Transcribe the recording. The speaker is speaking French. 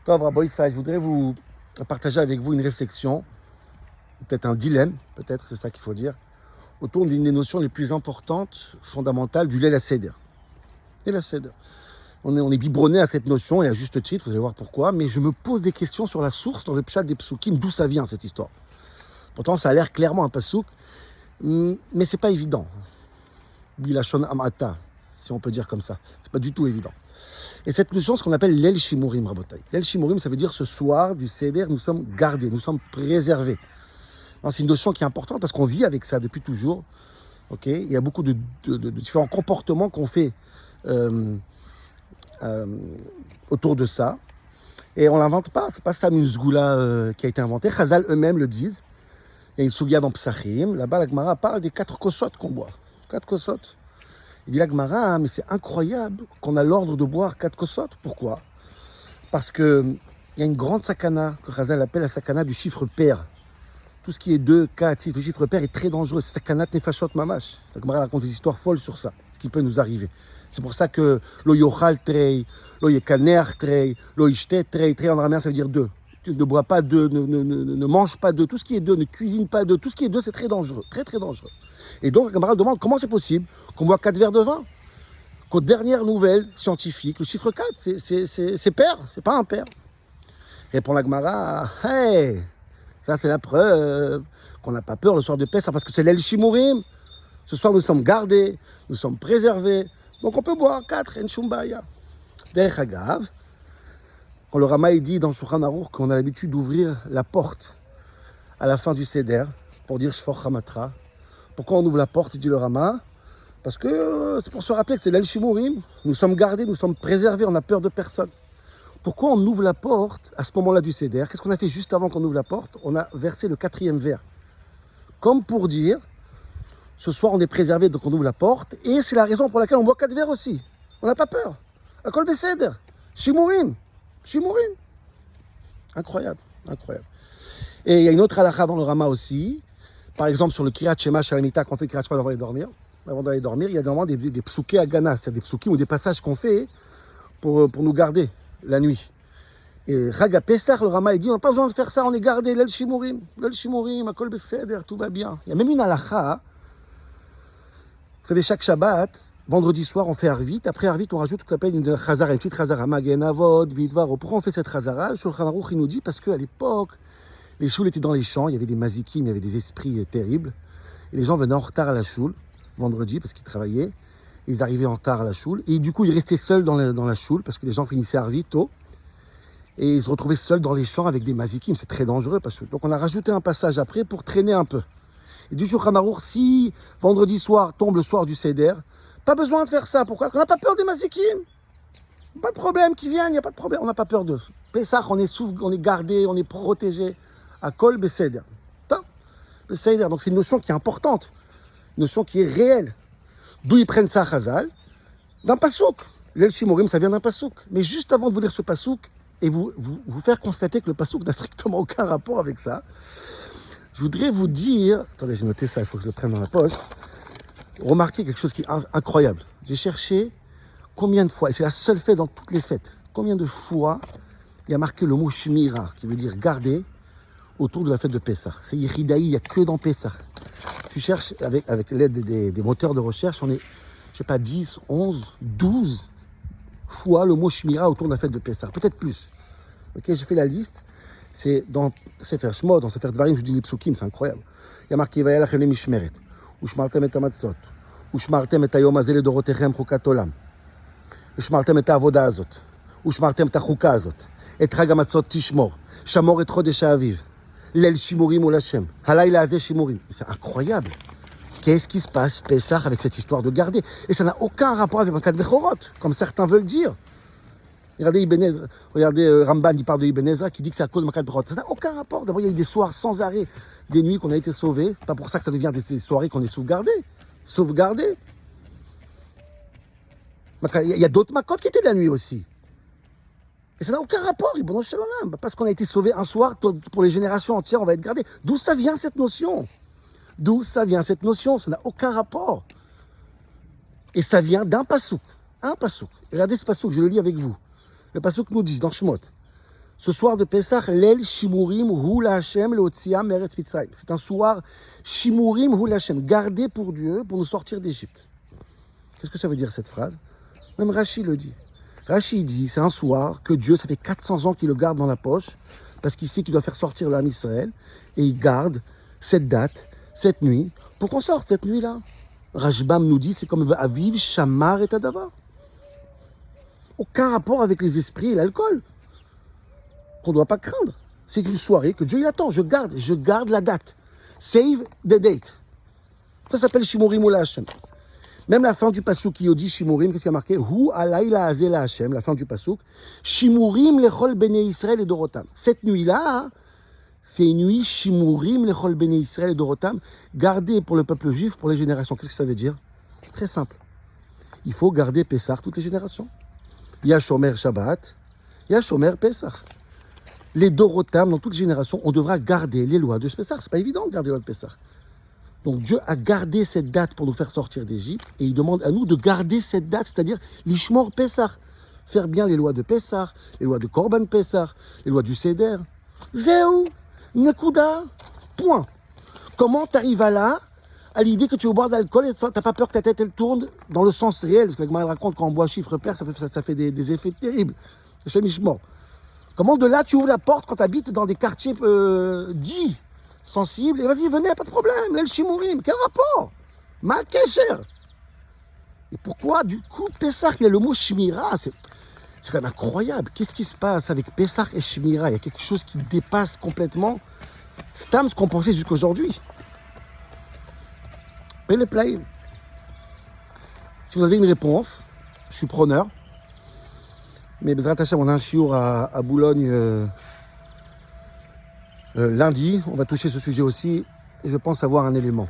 Tov Rabbi Israël, je voudrais vous partager avec vous une réflexion, peut-être un dilemme, peut-être c'est ça qu'il faut dire, autour d'une des notions les plus importantes, fondamentales du Leil HaSeder. Leil HaSeder. On est biberonné à cette notion, et à juste titre, vous allez voir pourquoi, mais je me pose des questions sur la source dans le pshat des psukim, d'où ça vient cette histoire. Pourtant, ça a l'air clairement un pasouk, mais c'est pas évident. Bilashon Amata, si on peut dire comme ça. C'est pas du tout évident. Et cette notion, ce qu'on appelle l'El Shimurim, Rabotai. L'El Shimurim, ça veut dire ce soir du Seder, nous sommes gardés, nous sommes préservés. C'est une notion qui est importante parce qu'on vit avec ça depuis toujours. Okay, il y a beaucoup de différents comportements qu'on fait autour de ça. Et on ne l'invente pas. C'est pas ça une zgoula qui a été inventée. Chazal eux-mêmes le disent. Il y a une sougia dans Psachim. Là-bas, la Gemara parle des 4 kosot qu'on boit. 4 kosot. Il dit la Gemara, mais c'est incroyable qu'on a l'ordre de boire 4 kosot. Pourquoi? Parce qu'il y a une grande sakana que Chazal appelle la sakana du chiffre pair. Tout ce qui est 2, 4, 6, le chiffre pair est très dangereux. C'est sakanat nefashot mamash. La Gemara raconte des histoires folles sur ça, ce qui peut nous arriver. C'est pour ça que lo yochal trei, lo yekaner trei, lo ishte trei, trei en araméen ça veut dire 2. Tu ne bois pas 2, ne mange pas 2, tout ce qui est 2, ne cuisine pas 2, tout ce qui est 2 c'est très dangereux, très très dangereux. Et donc la Gemara demande comment c'est possible qu'on boit 4 verres de vin, qu'aux dernières nouvelles scientifiques, le chiffre 4 c'est pair, c'est pas impair. Répond la Gemara, hey, ça c'est la preuve qu'on n'a pas peur le soir de Pessah parce que c'est l'El Shimurim. Ce soir nous sommes gardés, nous sommes préservés. Donc on peut boire 4, en Shumbaya. Derech Hagav, quand le Rama dit dans Shulchan Aruch qu'on a l'habitude d'ouvrir la porte à la fin du Seder pour dire Shfor Hamatra. Pourquoi on ouvre la porte, dit le Rama? Parce que c'est pour se rappeler que c'est l'El Shimurim. Nous sommes gardés, nous sommes préservés, on n'a peur de personne. Pourquoi on ouvre la porte à ce moment-là du Seder? Qu'est-ce qu'on a fait juste avant qu'on ouvre la porte? On a versé le 4e verre. Comme pour dire, ce soir on est préservé, donc on ouvre la porte. Et c'est la raison pour laquelle on boit 4 verres aussi. On n'a pas peur. Akol Beseder. Shimurim. Shimurim. Incroyable. Incroyable. Et il y a une autre halakha dans le Rama aussi. Par exemple, sur le Kiryat Shema Shalamita, qu'on fait Kiryat Shema avant d'aller dormir. Avant d'aller dormir, il y a normalement des psuké à Gana. C'est des psukim ou des passages qu'on fait pour nous garder la nuit. Et Chaga Pesach, le Rama, il dit on n'a pas besoin de faire ça, on est gardé, l'El Shimurim, Akol Beseder, tout va bien. Il y a même une halakha. Vous savez, chaque Shabbat, vendredi soir, on fait Arvit. Après Arvit, on rajoute ce qu'on appelle une Chazara, une petite Chazara. Magen Avot, Bidvaro. Pourquoi on fait cette Chazara? Le Shulchan Aruch, il nous dit parce qu'à l'époque, les choules étaient dans les champs, il y avait des mazikim, il y avait des esprits terribles. Et les gens venaient en retard à la choule, vendredi, parce qu'ils travaillaient. Ils arrivaient en retard à la choule. Et du coup, ils restaient seuls dans la choule, parce que les gens finissaient Arvit tôt. Et ils se retrouvaient seuls dans les champs avec des mazikim. C'est très dangereux. Donc on a rajouté un passage après pour traîner un peu. Et du Shulchan Aruch, si vendredi soir tombe le soir du Seder, pas besoin de faire ça. Pourquoi? On n'a pas peur des mazikim. Pas de problème, qu'ils viennent, il n'y a pas de problème. On n'a pas peur d'eux. Pessah, on est gardé, on est protégé. Akol Beseder. Beseder. Donc c'est une notion qui est importante. Une notion qui est réelle. D'où ils prennent ça, Chazal? D'un pasouk. L'El Shimurim, ça vient d'un pasouk. Mais juste avant de vous lire ce pasouk, et vous faire constater que le pasouk n'a strictement aucun rapport avec ça, je voudrais vous dire... Attendez, j'ai noté ça, il faut que je le prenne dans la poche. Remarquez quelque chose qui est incroyable. J'ai cherché combien de fois, et c'est la seule fête dans toutes les fêtes, combien de fois il y a marqué le mot Shmira, qui veut dire garder, autour de la fête de Pessah. C'est Yehidaï, il n'y a que dans Pessah. Tu cherches, avec l'aide des moteurs de recherche, on est, je sais pas, 10, 11, 12 fois le mot Shmira autour de la fête de Pessah. Peut-être plus. Ok, j'ai fait la liste. C'est dans Sefer Shmot, dans Sefer Dvarim, je dis les psukim, c'est incroyable. Il y a marqué Vayalachem Mishmeret, Ushmartem et Amatzot, Ushmartem et Hayom Hazeh Ledorotechem Chukat Olam, Ushmartem et Avoda Azot, Ushmartem et Chuka Azot, et Chag Amatzot Tishmor, Shamor et Chodesh Aviv, L'El Shimurim Ol Hashem, Halayla Hazeh Shimurim. C'est incroyable. Qu'est-ce qui se passe, Pessah, avec cette histoire de garder? Et ça n'a aucun rapport avec Makat Bechorot, comme certains veulent dire. Regardez Ramban, il parle de Ibn Ezra qui dit que c'est à cause de Makat Bechorot. Ça n'a aucun rapport. D'abord, il y a eu des soirs sans arrêt, des nuits qu'on a été sauvés. Pas pour ça que ça devient des soirées qu'on est sauvegardés. Sauvegardés. Il y a d'autres Makot qui étaient de la nuit aussi. Et ça n'a aucun rapport, Ibn Shalom. Parce qu'on a été sauvés un soir, pour les générations entières, on va être gardés. D'où ça vient cette notion? D'où ça vient cette notion? Ça n'a aucun rapport. Et ça vient d'un pasouk. Un pasouk. Regardez ce pasouk, je le lis avec vous. Le pasouk nous dit dans Shmot, Ce soir de Pessah, l'el shimurim hu la Hashem leotziam meretz Mitzrayim. C'est un soir shimurim hu la Hashem, gardé pour Dieu pour nous sortir d'Égypte. Qu'est-ce que ça veut dire cette phrase? Même Rashi le dit. Rashi dit, c'est un soir que Dieu, ça fait 400 ans qu'il le garde dans la poche, parce qu'il sait qu'il doit faire sortir l'âme Israël, et il garde cette date, cette nuit, pour qu'on sorte cette nuit-là. Rashbam nous dit, c'est comme Aviv, Shamar et Tadavar. Aucun rapport avec les esprits et l'alcool, qu'on ne doit pas craindre. C'est une soirée que Dieu il attend, je garde la date. Save the date. Ça s'appelle Shimurim Ula Hashem. Même la fin du pasuk qui dit Shimurim, qu'est-ce qu'il y a marqué? Hu alayla azela Hashem, la fin du pasuk. Shimurim lechol bnei Israël et dorotam. Cette nuit-là, c'est une nuit Shimurim lechol bnei Israël et dorotam, gardée pour le peuple juif pour les générations. Qu'est-ce que ça veut dire? Très simple. Il faut garder Pessah toutes les générations. Il y a Shomer Shabbat, il y a Shomer Pessah. Les dorotam, dans toutes les générations, on devra garder les lois de Pessah. C'est pas évident de garder les lois de Pessah. Donc Dieu a gardé cette date pour nous faire sortir d'Égypte et il demande à nous de garder cette date, c'est-à-dire l'Ishmor Pessah. Faire bien les lois de Pessah, les lois de Korban Pessah, les lois du Seder. Zéou, Nekuda, point. Comment tu arrives à l'idée que tu veux boire d'alcool et tu n'as pas peur que ta tête elle tourne dans le sens réel? Parce que la Gemara raconte quand on boit chiffre pair, ça fait des effets terribles. C'est Mishmor. Comment de là tu ouvres la porte quand tu habites dans des quartiers dits sensibles, et vas-y, venez, pas de problème, l'el shimurim, quel rapport? Ma kesher. Et pourquoi, du coup, Pessah, il y a le mot shmira, c'est quand même incroyable. Qu'est-ce qui se passe avec Pessah et shmira? Il y a quelque chose qui dépasse complètement Stam ce qu'on pensait jusqu'aujourd'hui. Pele play. Si vous avez une réponse, je suis preneur. Mais Bezrat Hashem, on a un chiour à Boulogne lundi, on va toucher ce sujet aussi, et je pense avoir un élément.